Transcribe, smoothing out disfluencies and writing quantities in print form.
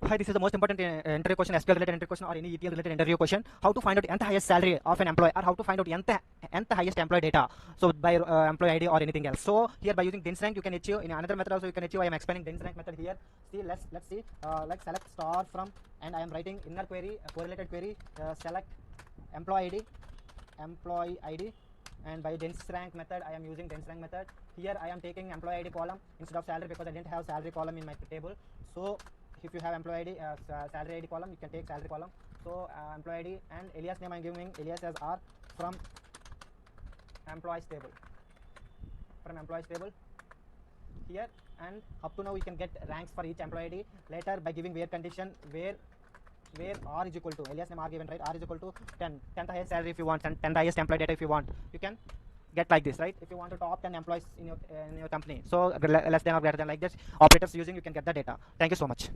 Hi, this is the most important interview question, SQL related interview question or any ETL related interview question. How to find out nth highest salary of an employee, or how to find out nth highest employee data. So by employee ID or anything else. So here by using dense rank you can achieve. In another method also you can achieve. I am explaining dense rank method here. See, let's see. Like select star from, and I am writing inner query, correlated query. Select employee ID, and by dense rank method I am using dense rank method. Here I am taking employee ID column instead of salary because I didn't have salary column in my table. So if you have employee ID, salary ID column, you can take salary column. So employee ID and alias name I am giving alias as R from employees table. Here, and up to now we can get ranks for each employee ID. Later by giving where condition, where R is equal to, alias name R given, right? R is equal to 10th highest salary if you want, and 10th highest employee data if you want. You can get like this, right? If you want to top 10 employees in your company, so less than or greater than like this operators using, you can get the data. Thank you so much.